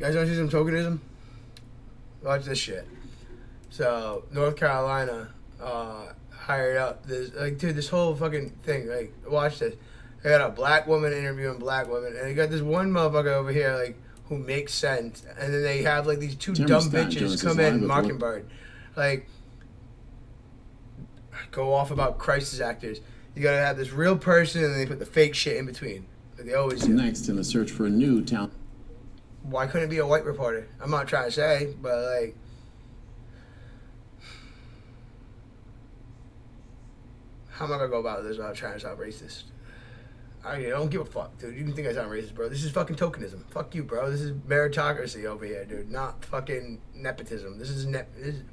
You guys want to see some tokenism? Watch this shit. So North Carolina hired up this dude. This whole fucking thing. Like, watch this. They got a black woman interviewing black women, and they got this one motherfucker over here like who makes sense, and then they have like these two dumb bitches come in Mockingbird, like go off about crisis actors. You gotta have this real person, and they put the fake shit in between. Like they always do. Next in the search for a new town. Why couldn't it be a white reporter? I'm not trying to say, but like, how am I gonna go about this without trying to sound racist? I don't give a fuck, dude. You can think I sound racist, bro. This is fucking tokenism. Fuck you, bro. This is meritocracy over here, dude. Not fucking nepotism.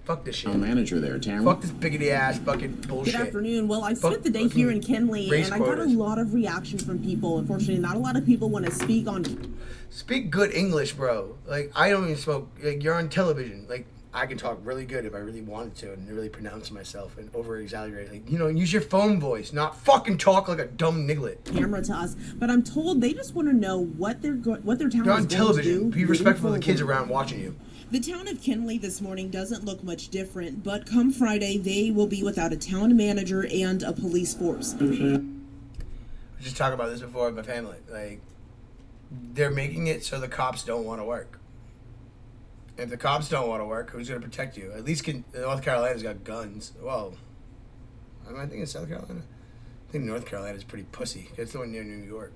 Fuck this shit. Manager there, Tamara. Fuck this biggity ass fucking bullshit. Good afternoon. Well, I spent the day here in Kenley, and I got a lot of reaction from people. Unfortunately, not a lot of people want to speak on. Speak good English, bro. Like, I don't even smoke. Like, you're on television. Like, I can talk really good if I really wanted to and really pronounce myself and over-exaggerate. Like, use your phone voice, not fucking talk like a dumb niglet. Camera to us, but I'm told they just want to know what their town you're is on television. Going to do. Be respectful of the kids around watching you. The town of Kenley this morning doesn't look much different, but come Friday, they will be without a town manager and a police force. I was just talking about this before with my family. Like, they're making it so the cops don't want to work. If the cops don't want to work, who's going to protect you? At least North Carolina's got guns. Well, I think it's South Carolina. I think North Carolina's pretty pussy. It's the one near New York.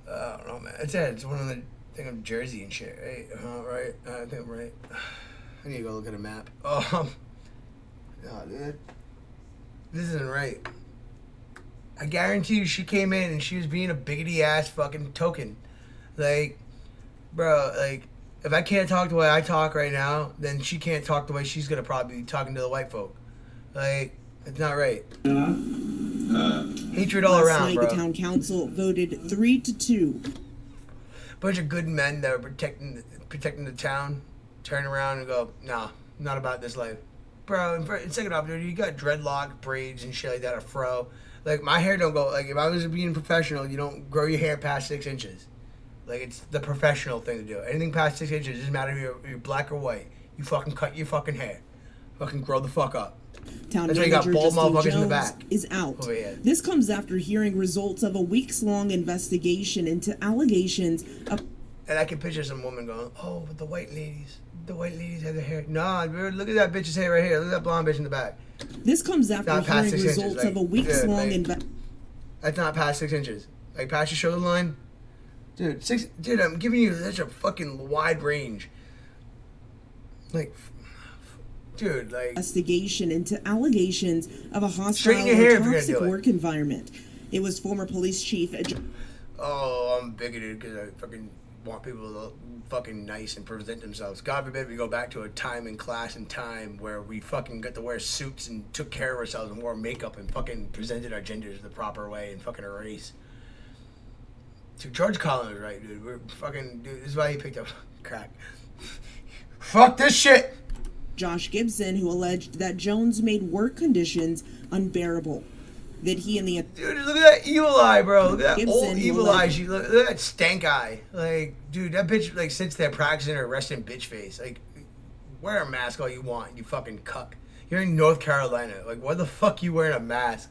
I don't know, man. It's one of the thing of Jersey and shit, right? Right. I think I'm right. I need to go look at a map. No, dude. This isn't right. I guarantee you she came in and she was being a biggity ass fucking token. Like, bro, like, if I can't talk the way I talk right now, then she can't talk the way she's gonna probably be talking to the white folk. Like, it's not right. Hatred all around, Last night, bro. the town council voted 3-2. Bunch of good men that were protecting the town turn around and go, nah, not about this life. Bro, and second off, dude, you got dreadlock braids and shit like that, a fro. Like, my hair don't go, like, if I was being professional, you don't grow your hair past 6 inches. Like, it's the professional thing to do. Anything past 6 inches, doesn't matter if you're black or white. You fucking cut your fucking hair. Fucking grow the fuck up. Town That's why you got manager bald Justine motherfuckers in the Jones back. is out. Oh, yeah. This comes after hearing results of a weeks-long investigation into allegations of. And I can picture some woman going, oh, but the white ladies have their hair. Nah, bro, look at that bitch's hair right here. Look at that blonde bitch in the back. This comes after Not past hearing 6 inches, results like, of a weeks-long dude, investigation. That's not past 6 inches. Like, past your shoulder line. Dude, I'm giving you such a fucking wide range. Like, dude, like. Investigation into allegations of a hostile Straighten your hair if or you're gonna toxic do it. work environment. It was former police chief. Oh, I'm bigoted because I fucking want people to look fucking nice and present themselves. God forbid we go back to a time in class and time where we fucking got to wear suits and took care of ourselves and wore makeup and fucking presented our genders the proper way and fucking our race. Dude, George Carlin was right, dude. We're fucking, dude, this is why he picked up crack. Fuck this shit! Josh Gibson, who alleged that Jones made work conditions unbearable. That he and the Dude, look at that evil eye, bro. Look at that Gibson, old who evil alleged- eye. Look at that stank eye. Like, dude, that bitch like sits there practicing her resting bitch face. Like, wear a mask all you want, you fucking cuck. You're in North Carolina. Like, why the fuck you wearing a mask?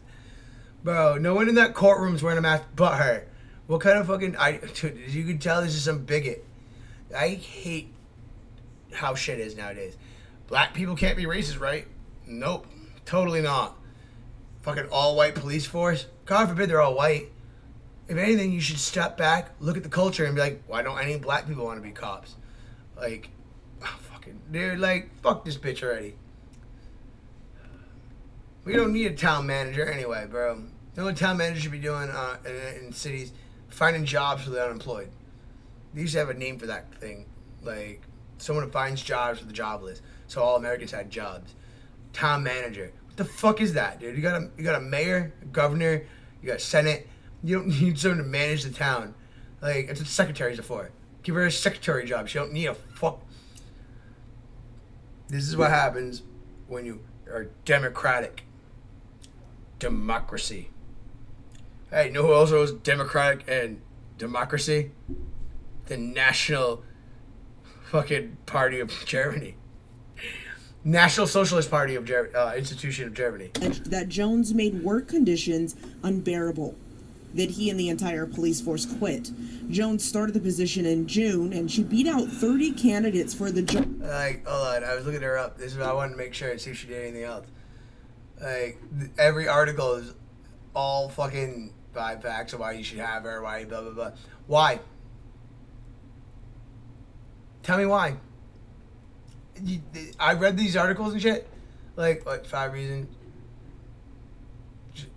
Bro, no one in that courtroom's wearing a mask but her. What kind of fucking... Dude, you can tell this is some bigot. I hate how shit is nowadays. Black people can't be racist, right? Nope. Totally not. Fucking all-white police force. God forbid they're all white. If anything, you should step back, look at the culture, and be like, why don't any black people want to be cops? Like, fucking... Dude, like, fuck this bitch already. We don't need a town manager anyway, bro. The only town manager should be doing in cities, finding jobs for the unemployed. They used to have a name for that thing. Like, someone who finds jobs for the jobless. So all Americans had jobs. Town manager. What the fuck is that, dude? You got a mayor, a governor, you got Senate. You don't need someone to manage the town. Like, that's what secretaries are for. Give her a secretary job. She don't need a fuck. This is what happens when you are democratic. Democracy. Hey, you know who also is democratic and democracy? The National fucking party of Germany. National Socialist Party of Institution of Germany. That Jones made work conditions unbearable, that he and the entire police force quit. Jones started the position in June, and she beat out 30 candidates for the job. Like, hold on, I was looking her up. This is I wanted to make sure and see if she did anything else. Like, every article is all fucking 5 facts of why you should have her, why blah blah blah. Why? Tell me why. I read these articles and shit. Like, what, 5 reasons?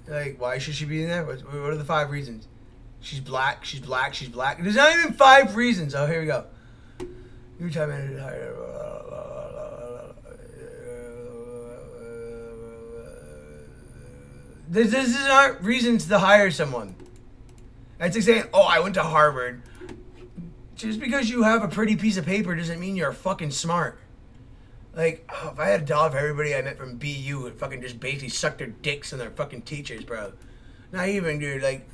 Like, why should she be in there? What are the 5 reasons? She's black, she's black, she's black. There's not even 5 reasons. Oh, here we go. New time manager. This aren't reasons to hire someone. It's like saying, oh, I went to Harvard. Just because you have a pretty piece of paper doesn't mean you're fucking smart. Like, oh, if I had a dollar for everybody I met from BU, it fucking just basically sucked their dicks and their fucking teachers, bro. Not even, dude, like,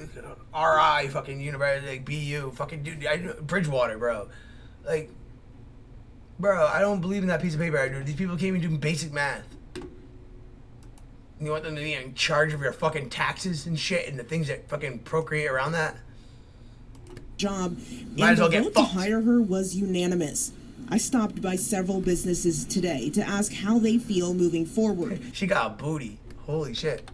RI, fucking university, like, BU, fucking, dude, Bridgewater, bro. Like, bro, I don't believe in that piece of paper, dude. These people can't even do basic math. You want them to be in charge of your fucking taxes and shit and the things that fucking procreate around that? Job, Might and as well the get vote to fucked. hire her was unanimous. I stopped by several businesses today to ask how they feel moving forward. She got a booty. Holy shit.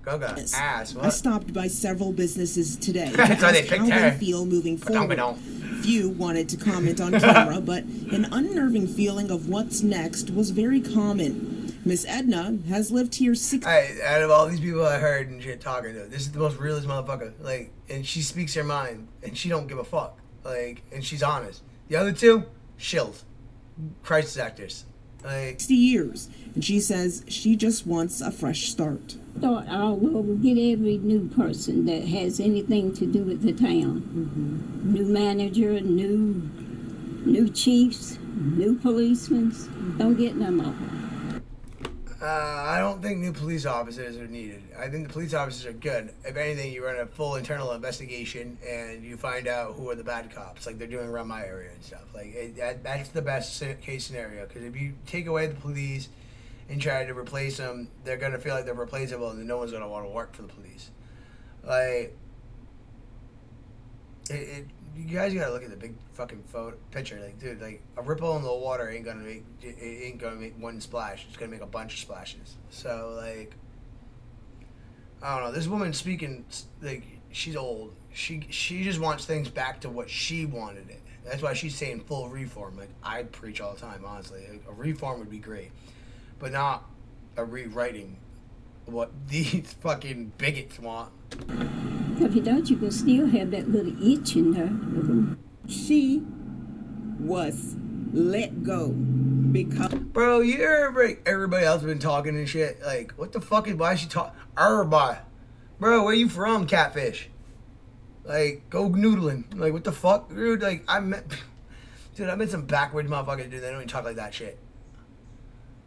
Gaga ass. I What? stopped by several businesses today to That's why they ask picked how her. they feel moving forward. Ba-dum. Few wanted to comment on camera, but an unnerving feeling of what's next was very common. Miss Edna has lived here 6 Out of all these people I heard and shit talking to, this is the most realest motherfucker. Like, and she speaks her mind, and she don't give a fuck. Like, and she's honest. The other two, shills. Crisis actors. Like, 60 years, and she says she just wants a fresh start. Start all over, get every new person that has anything to do with the town. New manager, new chiefs, new policemen. Don't get them all. I don't think new police officers are needed. I think the police officers are good. If anything, you run a full internal investigation and you find out who are the bad cops, like they're doing around my area and stuff. Like that's the best case scenario. Because if you take away the police and try to replace them, they're gonna feel like they're replaceable, and then no one's gonna want to work for the police. Like, you guys gotta look at the big fucking picture. Like, dude, like a ripple in the water ain't gonna make one splash. It's gonna make a bunch of splashes. So, like, I don't know. This woman speaking, like, she's old. She just wants things back to what she wanted it. That's why she's saying full reform. Like, I preach all the time, honestly. Like, a reform would be great, but not a rewriting what these fucking bigots want. If you don't, you can still have that little itch in there. She was let go because Bro, you hear everybody else been talking and shit. Like, what the fuck is, why is she talking? Everybody. Bro, where you from, catfish? Like, go noodling. Like, what the fuck, dude? Like, I met some backwards motherfuckers, dude. They don't even talk like that shit.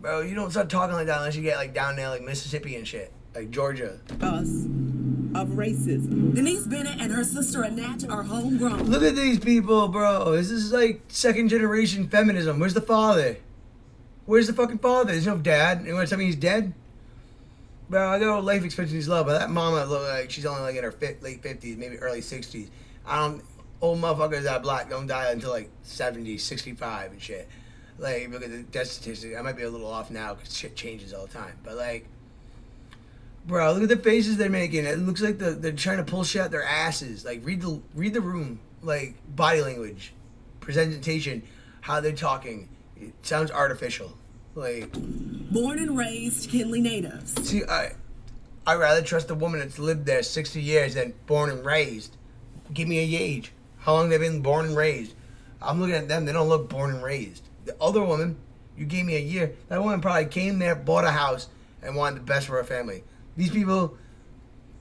Bro, you don't start talking like that unless you get, like, down there, like, Mississippi and shit. Like, Georgia. us of racism. Denise Bennett and her sister Annette are homegrown. Look at these people, bro. This is, like, second generation feminism. Where's the father? Where's the fucking father? There's no dad. You want to tell me he's dead? Bro, I know life expectancy is low, but that mama look like she's only like in her late 50s, maybe early 60s. Old motherfuckers that are black don't die until like 70, 65 and shit. Like, look at the death statistic. I might be a little off now because shit changes all the time. But like, bro, look at the faces they're making. It looks like they're trying to pull shit out their asses. Like, read the room. Like, body language, presentation, how they're talking. It sounds artificial. Like, Born and raised Kinley natives. see, I'd rather trust a woman that's lived there 60 years than born and raised. Give me a age. How long they've been born and raised. I'm looking at them. They don't look born and raised. The other woman, you gave me a year. That woman probably came there, bought a house, and wanted the best for her family. These people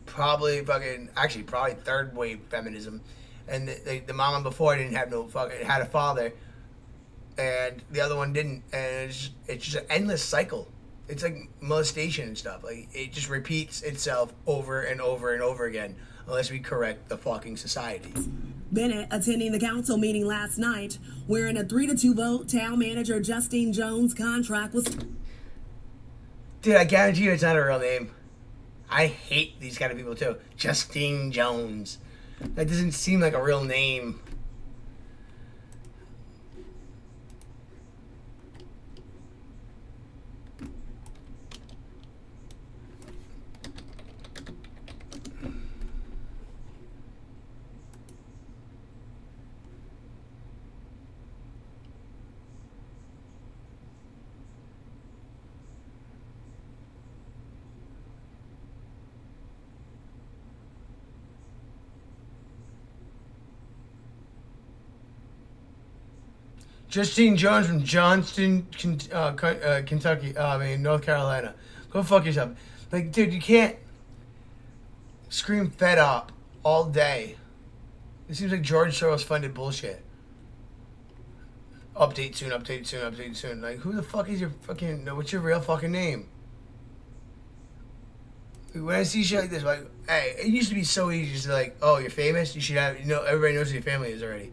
probably probably third wave feminism. And the mama before didn't have no fucking, had a father. And the other one didn't, and it's just an endless cycle. It's like molestation and stuff. Like, it just repeats itself over and over and over again unless we correct the fucking society. Bennett attending the council meeting last night, where in a 3-2 vote, town manager Justine Jones' contract was. Dude, I guarantee you it's not a real name. I hate these kind of people too. Justine Jones. That doesn't seem like a real name. Justine Jones from Johnston, Kentucky. North Carolina. Go fuck yourself. Like, dude, you can't scream fed up all day. It seems like George Soros funded bullshit. Update soon, update soon, update soon. Like, who the fuck is your fucking... What's your real fucking name? When I see shit like this, like, hey, it used to be so easy just to like, oh, you're famous? You should have... everybody knows who your family is already.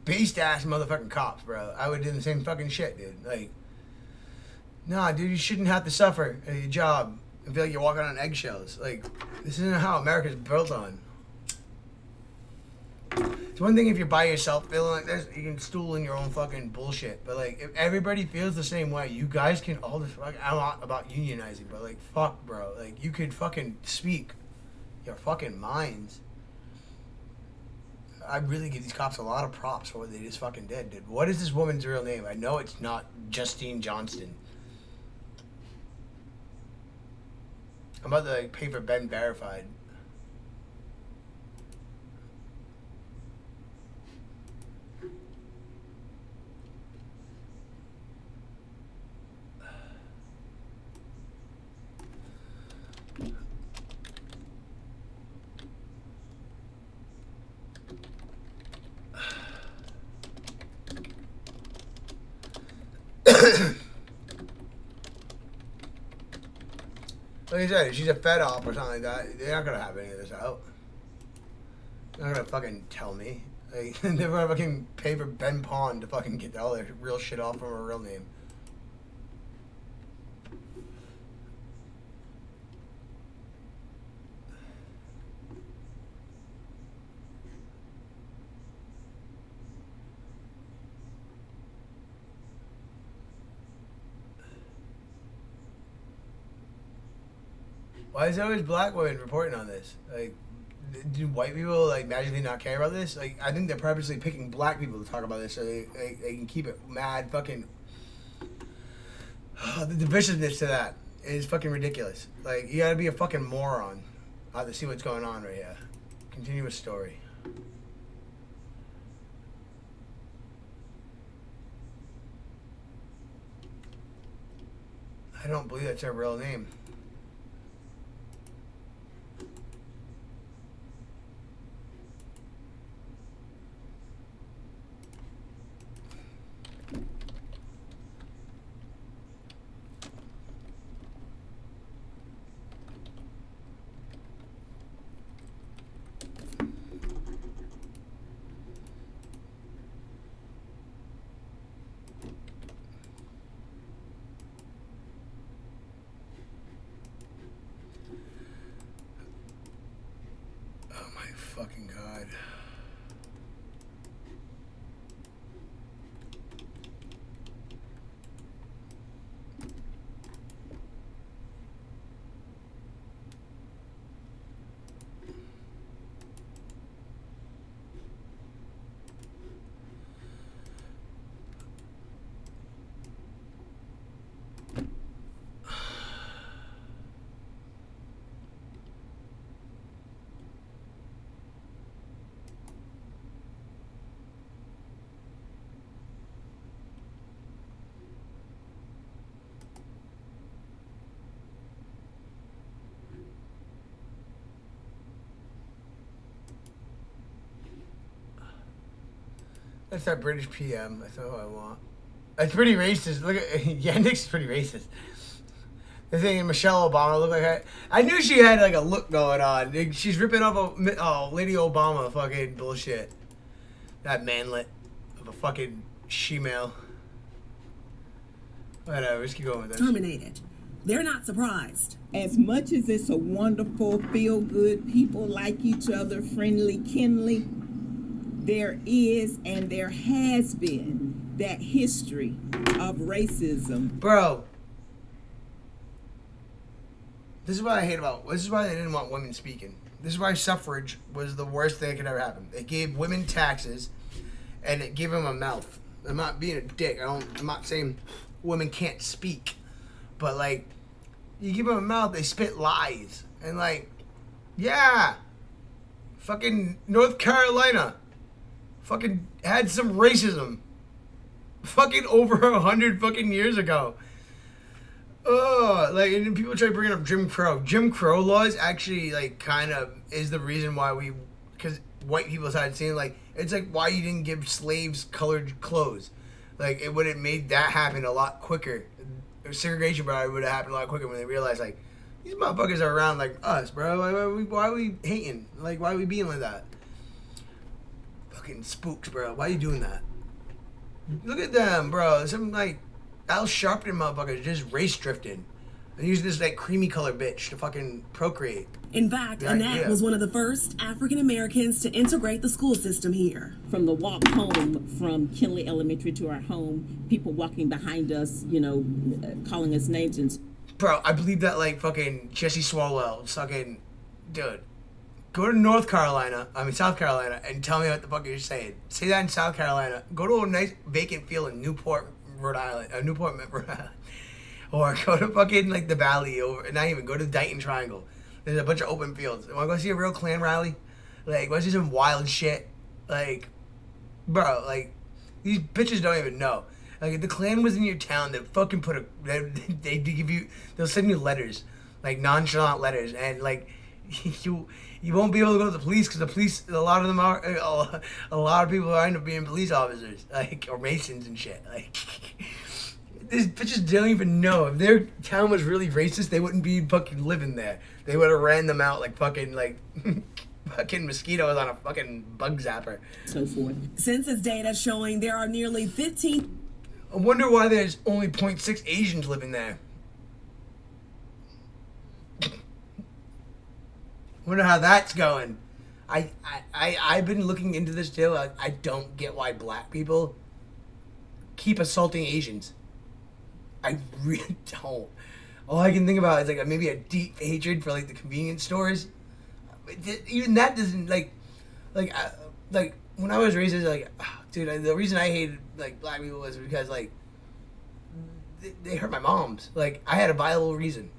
Beast ass motherfucking cops, bro. I would do the same fucking shit, dude. Like, nah, dude, you shouldn't have to suffer at your job and feel like you're walking on eggshells. Like, this isn't how America's built on. It's one thing if you're by yourself feeling like this, you can stool in your own fucking bullshit. But like, if everybody feels the same way, you guys can all this. I'm not about unionizing, but like, fuck, bro. Like, you could fucking speak your fucking minds. I really give these cops a lot of props for what they just fucking did, dude. What is this woman's real name? I know it's not Justine Johnston. I'm about to like pay for Ben Verified. Like I said, if she's a fed op or something like that, they're not gonna have any of this out. They're not gonna fucking tell me. Like, they're gonna fucking pay for Ben Pond to fucking get all their real shit off from her real name. Why is there always black women reporting on this? Like, do white people like magically not care about this? Like, I think they're purposely picking black people to talk about this so they can keep it mad fucking. The divisiveness to that is fucking ridiculous. Like, you gotta be a fucking moron to see what's going on right here. Continuous story. I don't believe that's her real name. That's that British PM. That's not what I want. That's pretty racist. Look at Yannick's pretty racist. The thing Michelle Obama looked like her. I knew she had like a look going on. She's ripping off Lady Obama fucking bullshit. That manlet of a fucking she-male. Whatever, let's keep going with this. Terminated. They're not surprised. As much as it's a wonderful, feel-good, people like each other, friendly, kinly, there is and there has been that history of racism. Bro. This is what I hate about. This is why they didn't want women speaking. This is why suffrage was the worst thing that could ever happen. It gave women taxes, and it gave them a mouth. I'm not being a dick. I'm not saying women can't speak, but like, you give them a mouth, they spit lies, and like, yeah, fucking North Carolina, fucking had some racism, fucking over 100 fucking years ago. Oh, like, and then people try bringing up Jim Crow. Jim Crow laws actually, like, kind of is the reason why because white people started saying, like, it's like why you didn't give slaves colored clothes. Like, it would have made that happen a lot quicker. Segregation probably would have happened a lot quicker when they realized, like, these motherfuckers are around like us, bro. Why are we hating? Like, why are we being like that? Fucking spooks, bro. Why are you doing that? Look at them, bro. Some, like, Al Sharpton motherfuckers just race drifted and using this like creamy color bitch to fucking procreate. In fact, Annette was one of the first African Americans to integrate the school system here. From the walk home from Kinley Elementary to our home, people walking behind us, calling us names and. Bro, I believe that like fucking Jesse Swalwell, fucking dude. Go to South Carolina, and tell me what the fuck you're saying. Say that in South Carolina. Go to a nice vacant field in Newport, Rhode Island, or go to fucking like the Valley, go to the Dighton Triangle. There's a bunch of open fields. Want to go see a real Klan rally? Like, want to see some wild shit? Like, bro, like these bitches don't even know. Like, if the Klan was in your town, they fucking they'll send you letters, like nonchalant letters, and like you won't be able to go to the police because the police, a lot of people end up being police officers, like, or masons and shit. Like, these bitches don't even know. If their town was really racist, they wouldn't be fucking living there. They would have ran them out like fucking fucking mosquitoes on a fucking bug zapper. So forth. Census data showing there are nearly 15. I wonder why there's only 0.6 Asians living there. Wonder how that's going. I've been looking into this too. I don't get why black people keep assaulting Asians. I really don't. All I can think about is like maybe a deep hatred for like the convenience stores. Even that doesn't like when I was raised, like, dude, the reason I hated like black people was because like they hurt my moms. Like, I had a viable reason,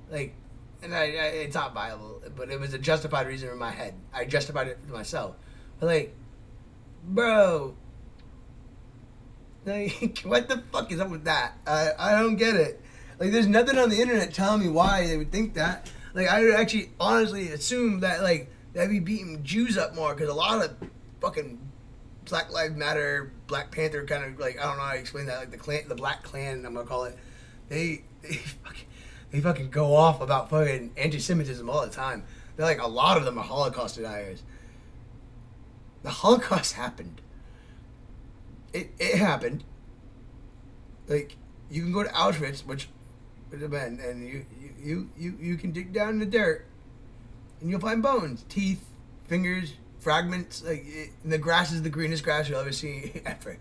like, and it's not viable, but it was a justified reason in my head. I justified it to myself. But like, bro, like, what the fuck is up with that? I don't get it. Like, there's nothing on the internet telling me why they would think that. Like, I would actually honestly assume that like they'd be beating Jews up more because a lot of fucking Black Lives Matter, Black Panther kind of, like, I don't know how to explain that, like the Black Klan, I'm gonna call it, they fucking go off about fucking anti-Semitism all the time. They're like, a lot of them are Holocaust deniers. The Holocaust happened. It happened. Like, you can go to Auschwitz, which and you can dig down in the dirt and you'll find bones, teeth, fingers, fragments. Like, and the grass is the greenest grass you'll ever see ever.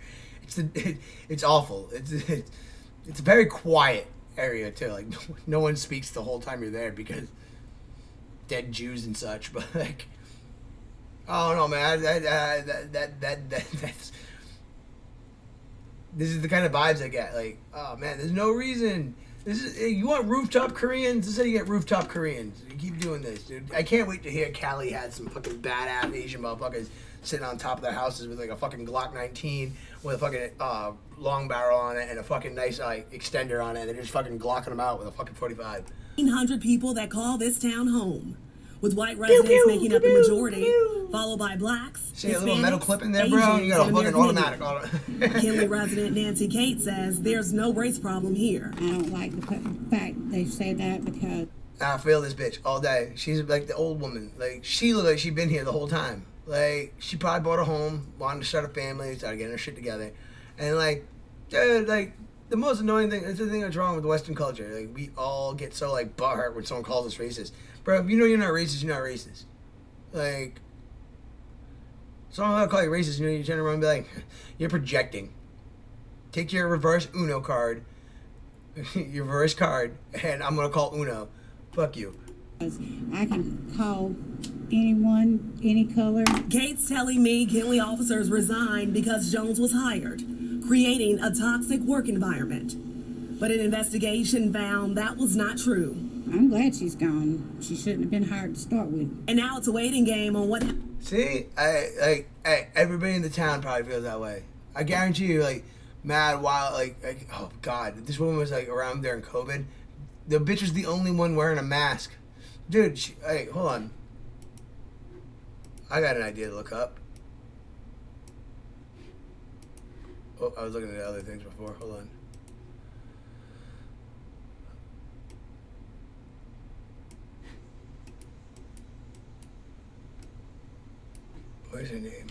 It's awful. It's a very quiet area too. Like, no one speaks the whole time you're there because dead Jews and such. But like, I don't know, man. That's this is the kind of vibes I get. Like, oh man, there's no reason. You want rooftop Koreans? This is how you get rooftop Koreans. You keep doing this, dude. I can't wait to hear Cali had some fucking badass Asian motherfuckers sitting on top of their houses with like a fucking Glock 19 with a fucking long barrel on it and a fucking nice extender on it. And they're just fucking glocking them out with a fucking 45. 1,500 people that call this town home. with white residents making up the majority, followed by blacks, See a little metal Hispanics, clip in there, bro? You got a Asians, fucking and automatic. Kinley resident Nancy Kate says there's no race problem here. I don't like the fact they say that because I feel this bitch all day. She's like the old woman. Like, she looked like she'd been here the whole time. Like, she probably bought a home, wanted to start a family, started getting her shit together. And, like, dude, like, the most annoying thing, it's the thing that's wrong with Western culture. Like, we all get so, like, butthurt when someone calls us racist. Bro, if you know you're not racist, you're not racist. Like, someone will call you racist, you know, you turn around and be like, you're projecting. Take your reverse Uno card, your reverse card, and I'm going to call Uno. Fuck you. I can call anyone, any color. Kate's telling me Kinley officers resigned because Jones was hired, creating a toxic work environment. But an investigation found that was not true. I'm glad she's gone. She shouldn't have been hired to start with. And now it's a waiting game on what. See, everybody in the town probably feels that way. I guarantee you, like, mad wild, like, oh god, if this woman was like around during COVID, the bitch was the only one wearing a mask. Dude, hey, hold on. I got an idea to look up. Oh, I was looking at other things before. Hold on. Where's her name?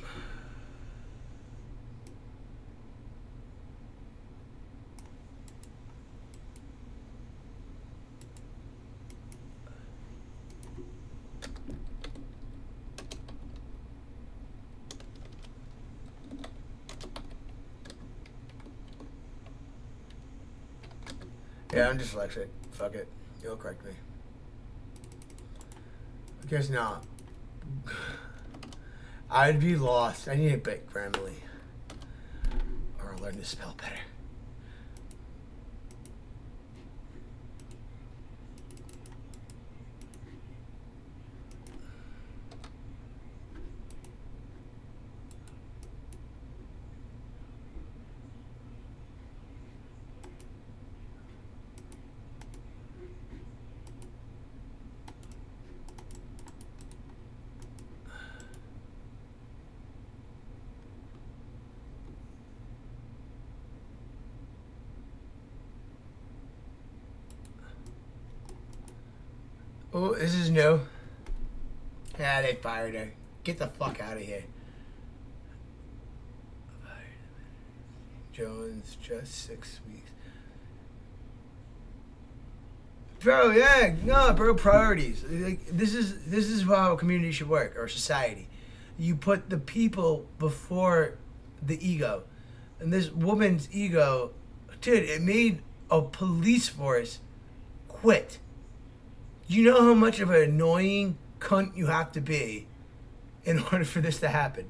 Yeah, I'm dyslexic. Fuck it. You'll correct me. I guess not. I'd be lost. I need a big Grammarly. Or I'll learn to spell better. Oh, this is new. Yeah, they fired her. Get the fuck out of here. Jones, just 6 weeks. Bro, yeah, no, bro, priorities. Like, this is how a community should work, or society. You put the people before the ego. And this woman's ego, dude, it made a police force quit. You know how much of an annoying cunt you have to be in order for this to happen?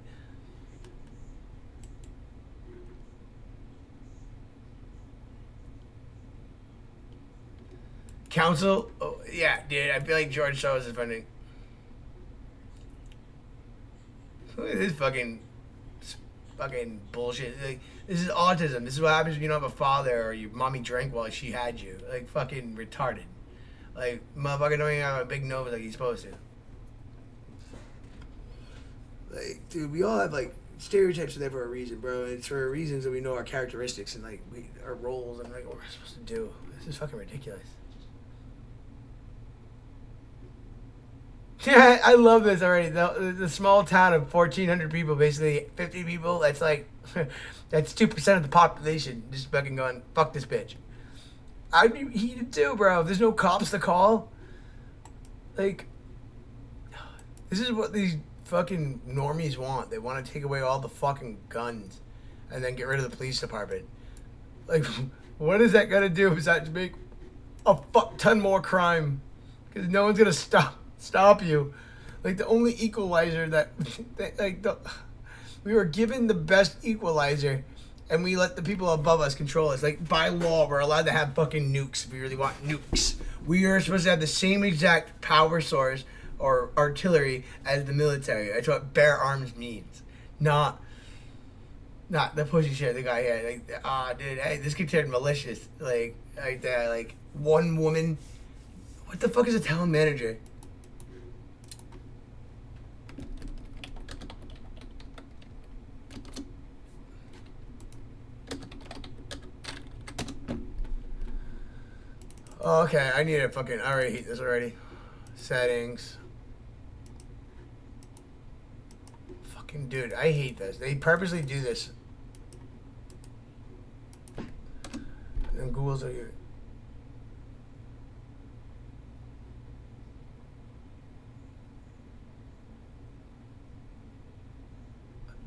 Council? Oh, yeah, dude, I feel like George Soros is funny. Look at this fucking bullshit. Like, this is autism. This is what happens when you don't have a father or your mommy drank while she had you. Like, fucking retarded. Like, motherfucker don't even have a big nose like he's supposed to. Like, dude, we all have, like, stereotypes are there for a reason, bro. It's for reasons that we know our characteristics and, like, our roles and, like, what we're supposed to do. This is fucking ridiculous. Yeah, I love this already. The small town of 1,400 people, basically 50 people, that's, like, that's 2% of the population just fucking going, fuck this bitch. I'd be heated too, bro. If there's no cops to call, like, this is what these fucking normies want. They want to take away all the fucking guns and then get rid of the police department. Like, what is that gonna do besides make a fuck ton more crime? Because no one's gonna stop you. Like, the only equalizer we were given the best equalizer. And we let the people above us control us. Like, by law, we're allowed to have fucking nukes if we really want nukes. We are supposed to have the same exact power source or artillery as the military. That's what bear arms means. Not the pussy shit, the guy here. Like, dude, hey, this kid turned malicious. Like that, like, one woman. What the fuck is a town manager? Oh, okay, I need to fucking. I already hate this already. Settings. Fucking dude, I hate this. They purposely do this. And Google's are here.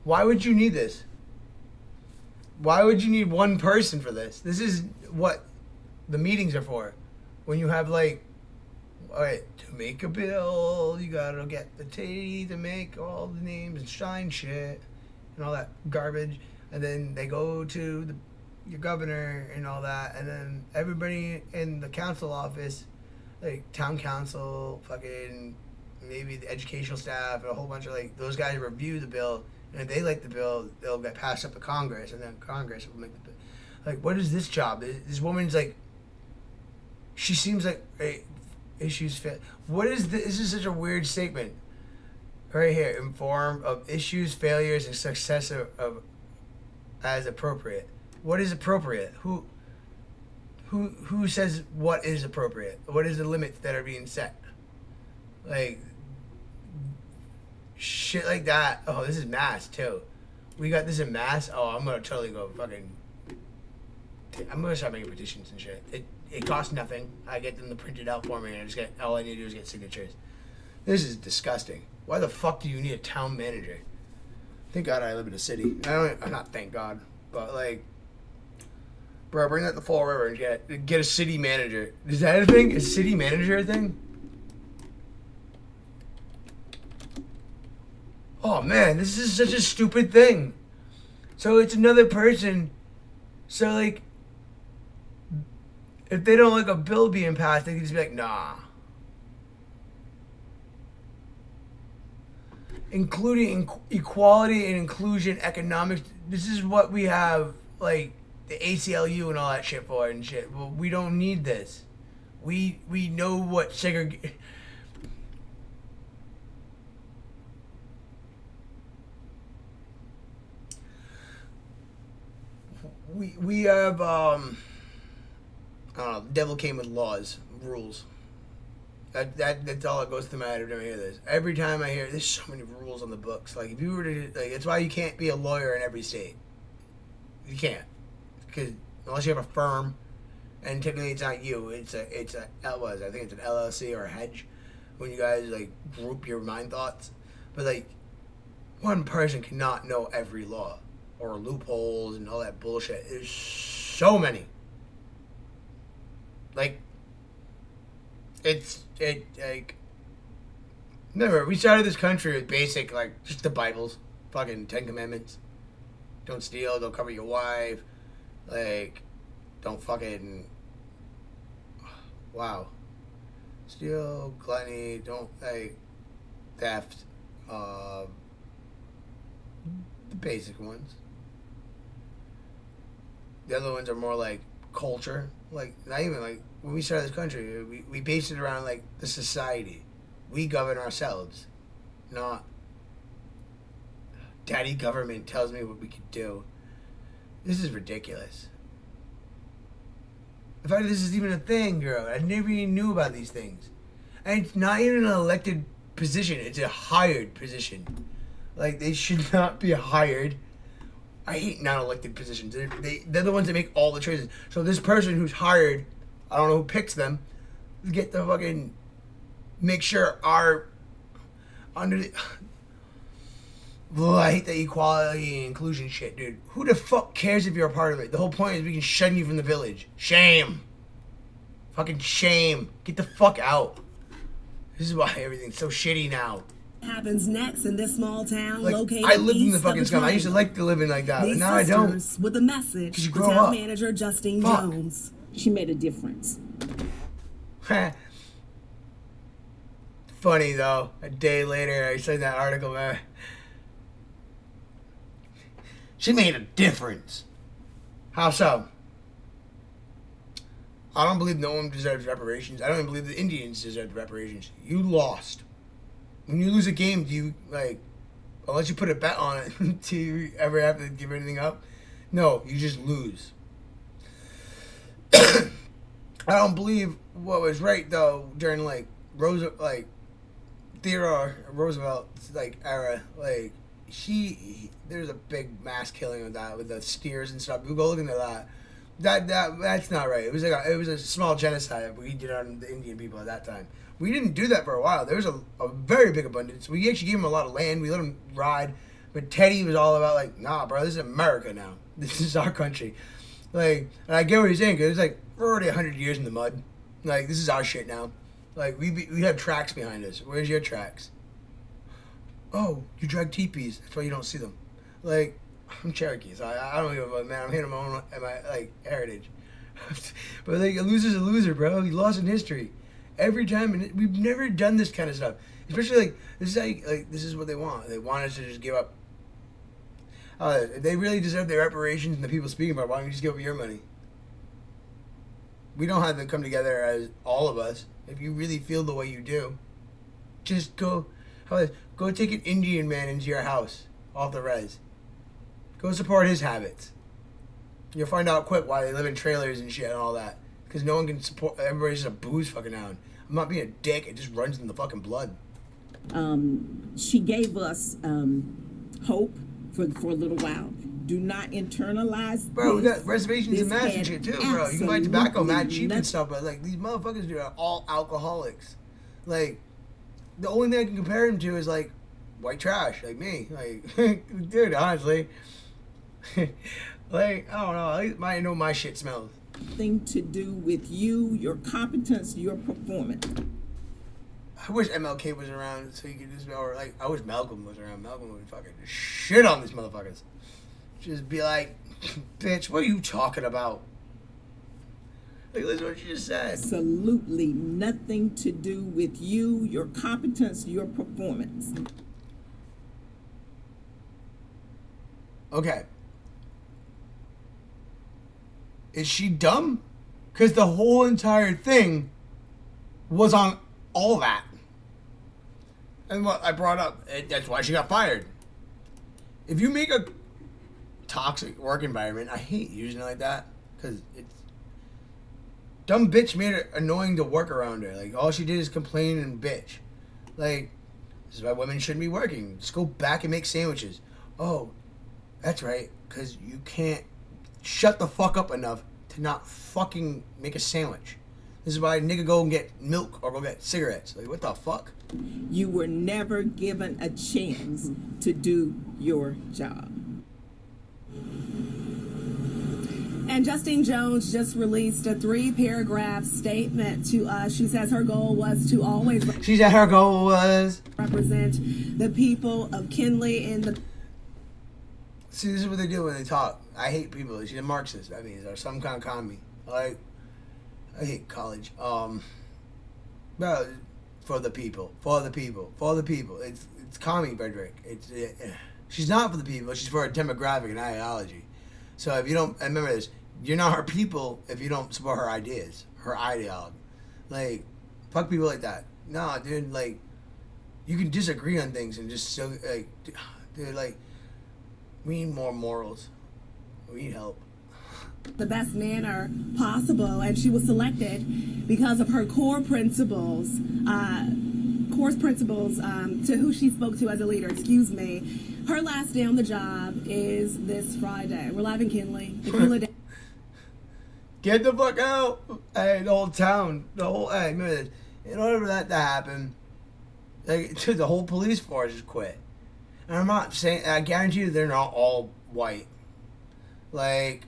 Why would you need this? Why would you need one person for this? This is what the meetings are for. When you have like, all right, to make a bill, you gotta get the T to make all the names and sign shit and all that garbage. And then they go to your governor and all that. And then everybody in the council office, like town council, fucking maybe the educational staff, and a whole bunch of like, those guys review the bill. And if they like the bill, they'll get passed up to Congress, and then Congress will make the bill. Like, what is this job? This woman's like, she seems like issues fit. What is this? This is such a weird statement. Right here, inform of issues, failures, and success of as appropriate. What is appropriate? Who says what is appropriate? What is the limits that are being set? Like. Shit like that. Oh, this is Mass too. We got this in Mass. Oh, I'm gonna totally go fucking. I'm gonna start making petitions and shit. It costs nothing. I get them to print it out for me, and I just get all I need to do is get signatures. This is disgusting. Why the fuck do you need a town manager? Thank God I live in a city. I'm not thank God, but like, bro, bring that to Fall River and get a city manager. Is that a thing? Is city manager a thing? Oh man, this is such a stupid thing. So it's another person. So like, if they don't like a bill being passed, they can just be like, nah. Including equality and inclusion, economics. This is what we have, like the ACLU and all that shit for and shit. Well, we don't need this. We know what segregation. We have I don't know, the devil came with laws, rules. That's all that goes through my head every time I hear this. Every time I hear there's so many rules on the books. Like if you were to like, it's why you can't be a lawyer in every state. You can't, because unless you have a firm, and typically it's not you. It's a I think it's an LLC or a hedge. When you guys like group your mind thoughts, but like one person cannot know every law. Or loopholes and all that bullshit. There's so many. Like, like, remember, we started this country with basic, like, just the Bibles. Fucking 10 Commandments. Don't steal, don't cover your wife. Like, don't fucking, wow. Steal, gluttony, don't, like, theft. The basic ones. The other ones are more like culture. Like, not even like, when we started this country, we based it around like the society. We govern ourselves. Not daddy government tells me what we could do. This is ridiculous. The fact that this is even a thing, girl. I never even knew about these things. And it's not even an elected position. It's a hired position. Like, they should not be hired. I hate non-elected positions. They're the ones that make all the choices. So this person who's hired, I don't know who picks them, get to fucking make sure our under the... Ugh, I hate the equality and inclusion shit, dude. Who the fuck cares if you're a part of it? The whole point is we can shun you from the village. Shame. Fucking shame. Get the fuck out. This is why everything's so shitty now. Happens next in this small town Like, located I lived in the east fucking of scum. I used to like to live in like that, but These now I don't. sisters with a message 'Cause you for grow town up. manager Justine Fuck. Jones. She made a difference. Funny though. A day later, I said that article, man. She made a difference. How so? I don't believe no one deserves reparations. I don't even believe the Indians deserve reparations. You lost. When you lose a game, do you, like, unless you put a bet on it, do you ever have to give anything up? No, you just lose. I don't believe what was right though during like Theodore Roosevelt's like era. Like there's a big mass killing of that with the steers and stuff. We go look into that. That's not right. It was a small genocide we did on the Indian people at that time. We didn't do that for a while. There was a very big abundance. We actually gave them a lot of land. We let them ride. But Teddy was all about like, nah, bro, this is America now. This is our country. Like, and I get what he's saying because it's like we're already 100 years in the mud. Like, this is our shit now. Like, we have tracks behind us. Where's your tracks? Oh, you drag teepees. That's why you don't see them. Like, I'm Cherokee, so I don't give a fuck, man. I'm hitting my own like heritage. But like, a loser's a loser, bro. He lost in history every time, and we've never done this kind of stuff. Especially like this is like this is what they want. They want us to just give up. If they really deserve their reparations and the people speaking about it, why don't you just give up your money? We don't have to come together as all of us. If you really feel the way you do, just go take an Indian man into your house off the res. Go support his habits. You'll find out quick why they live in trailers and shit and all that. Because no one can support. Everybody's just a booze fucking hound. I'm not being a dick. It just runs in the fucking blood. She gave us hope for a little while. Do not internalize. Bro, we this. got reservations and This mass and had shit too, bro. You can buy tobacco absolutely mad cheap and nothing- stuff, but like these motherfuckers are all alcoholics. Like the only thing I can compare them to is like white trash, like me. Like, dude, honestly, like I don't know. I know my shit smells. Thing to do with you, your competence, your performance. I wish MLK was around so you could just, or like, I wish Malcolm was around. Malcolm would fucking just shit on these motherfuckers. Just be like, bitch, what are you talking about? Like, listen to what you just said. Absolutely nothing to do with you, your competence, your performance. Okay. Is she dumb? Because the whole entire thing was on all that. And what I brought up, that's why she got fired. If you make a toxic work environment, I hate using it like that, because it's dumb bitch made it annoying to work around her. Like, all she did is complain and bitch. Like, this is why women shouldn't be working. Just go back and make sandwiches. Oh, that's right, because you can't shut the fuck up enough to not fucking make a sandwich. This is why a nigga go and get milk or go get cigarettes. Like, what the fuck? You were never given a chance to do your job. And Justine Jones just released a 3-paragraph statement to us. She says her goal was to always She said her goal was... represent the people of Kinley in the... See, this is what they do when they talk. I hate people. She's a Marxist, that means, or some kind of commie. Like, I hate college. Bro, for the people. For the people. For the people. It's commie rhetoric. She's not for the people. She's for a demographic and ideology. So if you don't, and remember this, you're not her people if you don't support her ideas, her ideology. Like, fuck people like that. Nah, dude, like, you can disagree on things and just so, like, dude, like, we need more morals. We need help. the best manner possible, and she was selected because of her core principles, to who she spoke to as a leader. Excuse me. Her last day on the job is this Friday. We're live in Kinley. The Cooler Day. Get the fuck out! Hey, the whole town, hey, remember this. In order for that to happen, like, dude, the whole police force just quit. And I'm not saying, I guarantee you they're not all white. Like,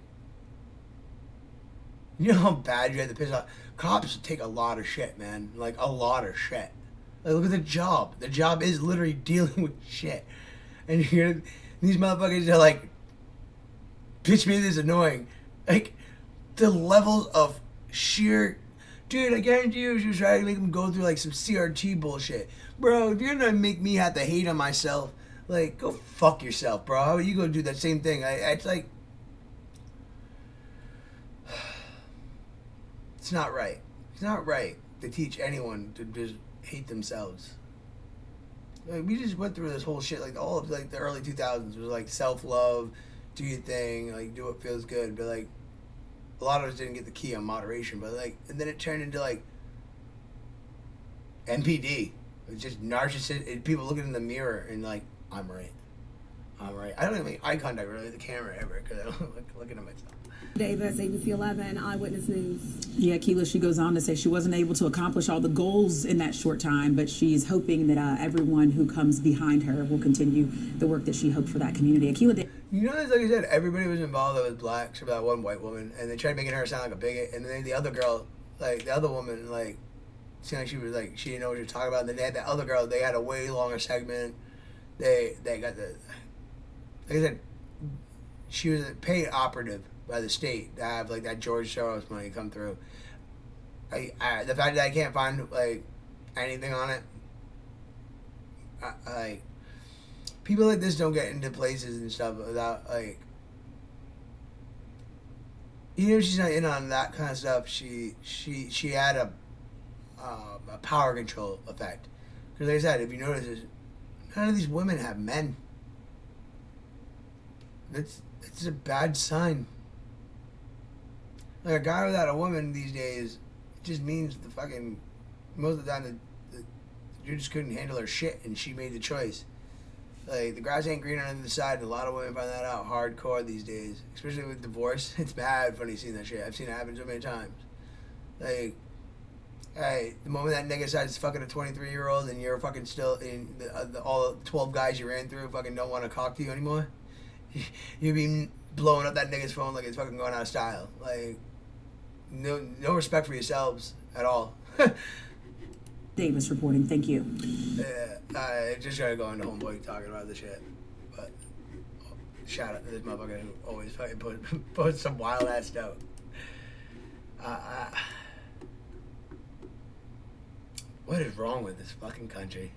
you know how bad you had to piss off? Cops take a lot of shit, man. Like, a lot of shit. Like, look at the job. The job is literally dealing with shit. And these motherfuckers are like, bitch, me this is annoying. Like, the levels of sheer... Dude, I guarantee you she was trying to make them go through, like, some CRT bullshit. Bro, if you're gonna make me have to hate on myself, like, go fuck yourself, bro. How are you gonna do that same thing? It's like... It's not right. It's not right to teach anyone to just hate themselves. Like, we just went through this whole shit, like, all of, like, the early 2000s. It was, like, self-love, do your thing, like, do what feels good. But, like, a lot of us didn't get the key on moderation, but like, and then it turned into like NPD. It was just narcissist. People looking in the mirror and like, I'm right. I'm right. I don't even make eye contact really with the camera ever because I don't like looking at myself. Davis, ABC 11 Eyewitness News. Yeah, Keela, she goes on to say she wasn't able to accomplish all the goals in that short time, but she's hoping that everyone who comes behind her will continue the work that she hoped for that community. Keela, You know, like I said, everybody was involved that was black, except for that one white woman, and they tried making her sound like a bigot, and then the other girl, like, the other woman, like, seemed like she was, like, she didn't know what she was talking about, and then they had that other girl, they had a way longer segment, they got the, like I said, she was a paid operative by the state to have, like, that George Soros money come through. The fact that I can't find, like, anything on it, like, people like this don't get into places and stuff without, like, even if she's not in on that kind of stuff, she had a power control effect. Because like I said, if you notice, none of these women have men. It's a bad sign. Like, a guy without a woman these days, it just means the fucking, most of the time, the dude just couldn't handle her shit and she made the choice. Like, the grass ain't greener on the other side, and a lot of women find that out hardcore these days. Especially with divorce. It's bad funny seeing that shit. I've seen it happen so many times. Like, hey, the moment that nigga decides to fucking a 23-year-old and you're fucking still in all 12 guys you ran through fucking don't want to talk to you anymore, you be blowing up that nigga's phone like it's fucking going out of style. Like, no respect for yourselves at all. Davis reporting. Thank you. I just gotta go into Homeboy talking about this shit. But shout out to this motherfucker who always fucking posts some wild ass stuff. What is wrong with this fucking country?